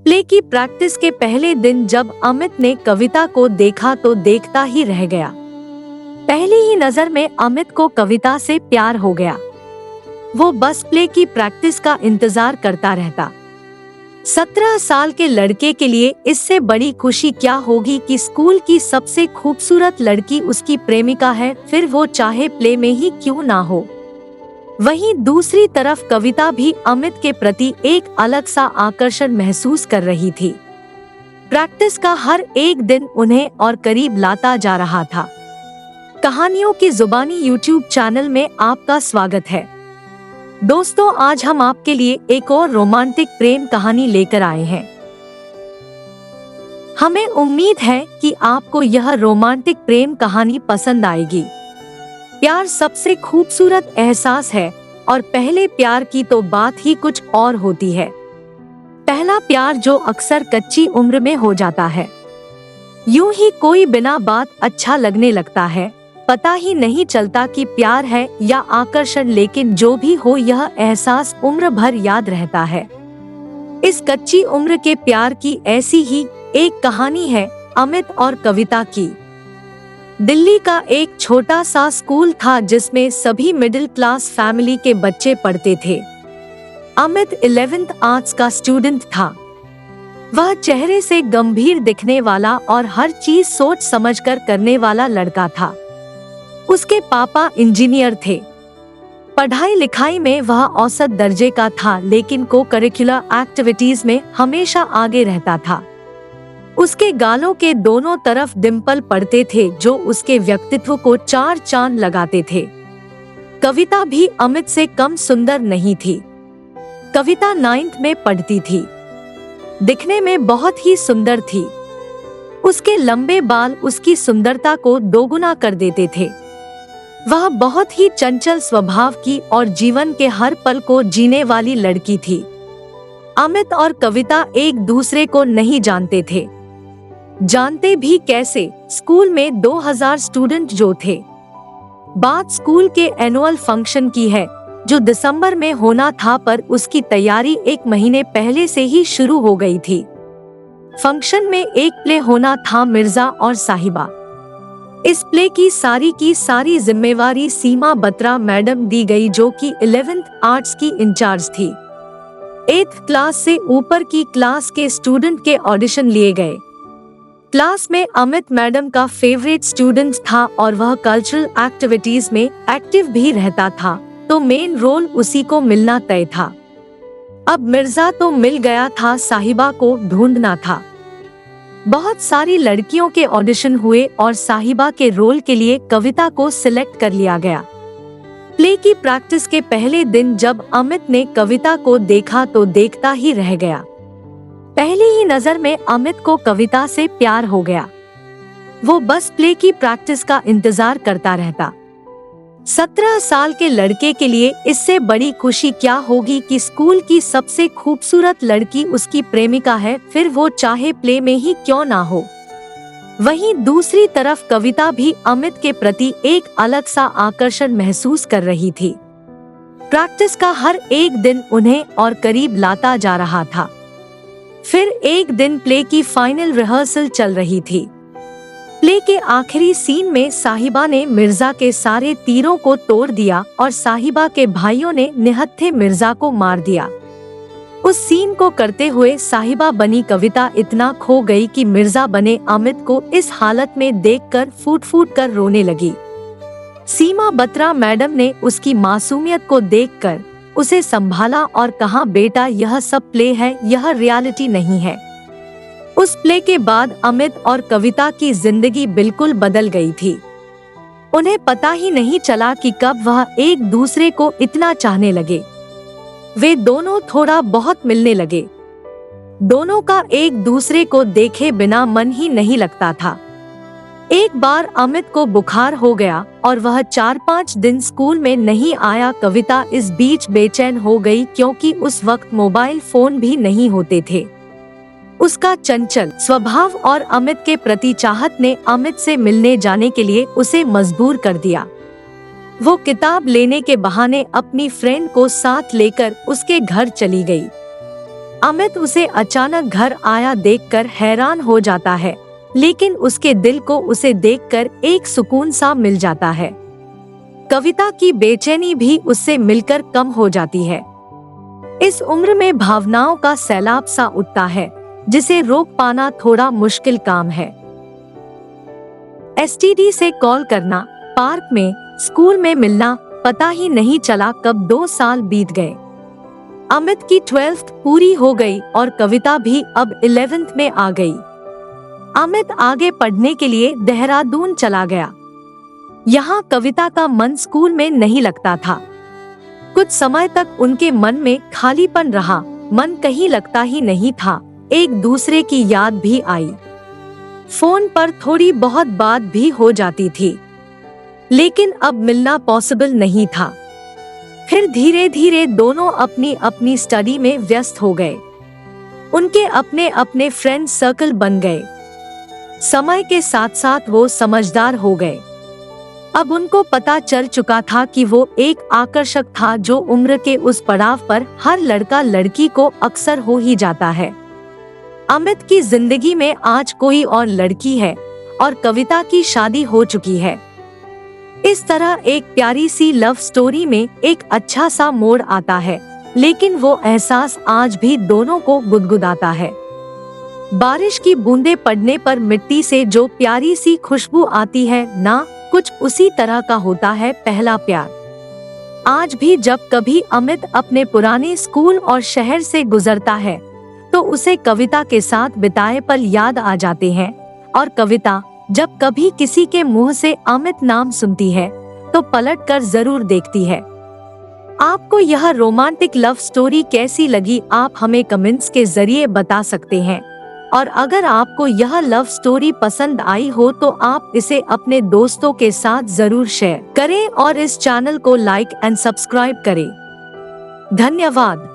Play की practice के पहले दिन जब अमित ने कविता को देखा तो देखता ही रह गया। पहली ही नजर में अमित को कविता से प्यार हो गया। वो बस प्ले की प्रैक्टिस का इंतजार करता रहता। 17 साल के लड़के के लिए इससे बड़ी खुशी क्या होगी कि स्कूल की सबसे खूबसूरत लड़की उसकी प्रेमिका है, फिर वो चाहे प्ले में ही क्यों ना हो। वहीं दूसरी तरफ कविता भी अमित के प्रति एक अलग सा आकर्षण महसूस कर रही थी। प्रैक्टिस का हर एक दिन उन्हें और करीब लाता जा रहा था। कहानियों की जुबानी यूट्यूब चैनल में आपका स्वागत है। दोस्तों, आज हम आपके लिए एक और रोमांटिक प्रेम कहानी लेकर आए हैं। हमें उम्मीद है कि आपको यह रोमांटिक प्रेम कहानी पसंद आएगी। प्यार सबसे खूबसूरत एहसास है और पहले प्यार की तो बात ही कुछ और होती है। पहला प्यार जो अक्सर कच्ची उम्र में हो जाता है। यूं ही कोई बिना बात अच्छा लगने लगता है, पता ही नहीं चलता कि प्यार है या आकर्षण, लेकिन जो भी हो यह एहसास उम्र भर याद रहता है। इस कच्ची उम्र के प्यार की ऐसी ही एक कहानी है अमित और कविता की। दिल्ली का एक छोटा सा स्कूल था जिसमें सभी मिडिल क्लास फैमिली के बच्चे पढ़ते थे। अमित 11th आर्ट्स का स्टूडेंट था। वह चेहरे से गंभीर दिखने वाला और हर चीज सोच समझकर करने वाला लड़का था। उसके पापा इंजीनियर थे। पढ़ाई लिखाई में वह औसत दर्जे का था, लेकिन को करिकुलर एक्टिविटीज में हमेशा आगे रहता था। उसके गालों के दोनों तरफ डिंपल पड़ते थे जो उसके व्यक्तित्व को चार चांद लगाते थे। कविता भी अमित से कम सुंदर नहीं थी। कविता 9th में पढ़ती थी। दिखने में बहुत ही सुंदर थी। उसके लंबे बाल उसकी सुंदरता को दोगुना कर देते थे। वह बहुत ही चंचल स्वभाव की और जीवन के हर पल को जीने वाली लड़की थी। अमित और कविता एक दूसरे को नहीं जानते थे। जानते भी कैसे, स्कूल में 2000 स्टूडेंट जो थे। बात स्कूल के एनुअल फंक्शन की है जो दिसंबर में होना था, पर उसकी तैयारी एक महीने पहले से ही शुरू हो गई थी। फंक्शन में एक प्ले होना था, मिर्जा और साहिबा। इस प्ले की सारी जिम्मेवारी सीमा बत्रा मैडम दी गई जो कि 11th आर्ट्स की इंचार्ज थी। 8th क्लास से ऊपर की क्लास के स्टूडेंट के ऑडिशन लिए गए। क्लास में अमित मैडम का फेवरेट स्टूडेंट था और वह कल्चरल एक्टिविटीज में एक्टिव भी रहता था, तो मेन रोल उसी को मिलना तय था। अब मिर्जा तो मिल गया था, साहिबा को ढूंढना था। बहुत सारी लड़कियों के ऑडिशन हुए और साहिबा के रोल के लिए कविता को सिलेक्ट कर लिया गया। प्ले की प्रैक्टिस के पहले दिन जब अमित ने कविता को देखा तो देखता ही रह गया। पहली ही नजर में अमित को कविता से प्यार हो गया। वो बस प्ले की प्रैक्टिस का इंतजार करता रहता। 17 साल के लड़के के लिए इससे बड़ी खुशी क्या होगी कि स्कूल की सबसे खूबसूरत लड़की उसकी प्रेमिका है, फिर वो चाहे प्ले में ही क्यों ना हो। वहीं दूसरी तरफ कविता भी अमित के प्रति एक अलग सा आकर्षण महसूस कर रही थी। प्रैक्टिस का हर एक दिन उन्हें और करीब लाता जा रहा था। फिर एक दिन प्ले की फाइनल रिहर्सल चल रही थी। प्ले के आखिरी सीन में साहिबा ने मिर्जा के सारे तीरों को तोड़ दिया और साहिबा के भाइयों ने निहत्थे मिर्जा को मार दिया। उस सीन को करते हुए साहिबा बनी कविता इतना खो गई कि मिर्जा बने अमित को इस हालत में देखकर फूट फूट कर रोने लगी। सीमा बत्रा मैडम ने उसकी मासूमियत को देखकर उसे संभाला और कहा, बेटा यह सब प्ले है, यह रियलिटी नहीं है। उस प्ले के बाद अमित और कविता की जिंदगी बिल्कुल बदल गई थी। उन्हें पता ही नहीं चला कि कब वह एक दूसरे को इतना चाहने लगे। वे दोनों थोड़ा बहुत मिलने लगे। दोनों का एक दूसरे को देखे बिना मन ही नहीं लगता था। एक बार अमित को बुखार हो गया और वह 4-5 दिन स्कूल में नहीं आया। कविता इस बीच बेचैन हो गई क्योंकि उस वक्त मोबाइल फोन भी नहीं होते थे। उसका चंचल स्वभाव और अमित के प्रति चाहत ने अमित से मिलने जाने के लिए उसे मजबूर कर दिया। वो किताब लेने के बहाने अपनी फ्रेंड को साथ लेकर उसके घर चली गई। अमित उसे अचानक घर आया देखकर हैरान हो जाता है, लेकिन उसके दिल को उसे देखकर एक सुकून सा मिल जाता है। कविता की बेचैनी भी उससे मिलकर कम हो जाती है। इस उम्र में भावनाओं का सैलाब सा उठता है, जिसे रोक पाना थोड़ा मुश्किल काम है। एसटीडी से कॉल करना, पार्क में, स्कूल में मिलना, पता ही नहीं चला कब 2 साल बीत गए। अमित की 12th पूरी हो गई और कविता भी अब 11th में आ गई। अमित आगे पढ़ने के लिए देहरादून चला गया। यहाँ कविता का मन स्कूल में नहीं लगता था। कुछ समय तक उनके मन में खालीपन रहा, मन कहीं लगता ही नहीं था। एक दूसरे की याद भी आई। फोन पर थोड़ी बहुत बात भी हो जाती थी, लेकिन अब मिलना पॉसिबल नहीं था। फिर धीरे धीरे दोनों अपनी अपनी स्टडी में व्यस्त हो गए। उनके अपने अपने फ्रेंड सर्कल बन गए। समय के साथ साथ वो समझदार हो गए। अब उनको पता चल चुका था कि वो एक आकर्षक था जो उम्र के उस पड़ाव पर हर लड़का लड़की को अक्सर हो ही जाता है। अमित की जिंदगी में आज कोई और लड़की है और कविता की शादी हो चुकी है। इस तरह एक प्यारी सी लव स्टोरी में एक अच्छा सा मोड़ आता है, लेकिन वो एहसास आज भी दोनों को गुदगुदाता है। बारिश की बूंदें पड़ने पर मिट्टी से जो प्यारी सी खुशबू आती है ना, कुछ उसी तरह का होता है पहला प्यार। आज भी जब कभी अमित अपने पुराने स्कूल और शहर से गुजरता है, तो उसे कविता के साथ बिताए पल याद आ जाते हैं, और कविता जब कभी किसी के मुंह से अमित नाम सुनती है, तो पलट कर जरूर देखती है। आपको यह रोमांटिक लव स्टोरी कैसी लगी, आप हमें कमेंट्स के जरिए बता सकते हैं। और अगर आपको यह लव स्टोरी पसंद आई हो तो आप इसे अपने दोस्तों के साथ जरूर शेयर करें और इस चैनल को लाइक एंड सब्सक्राइब करें। धन्यवाद।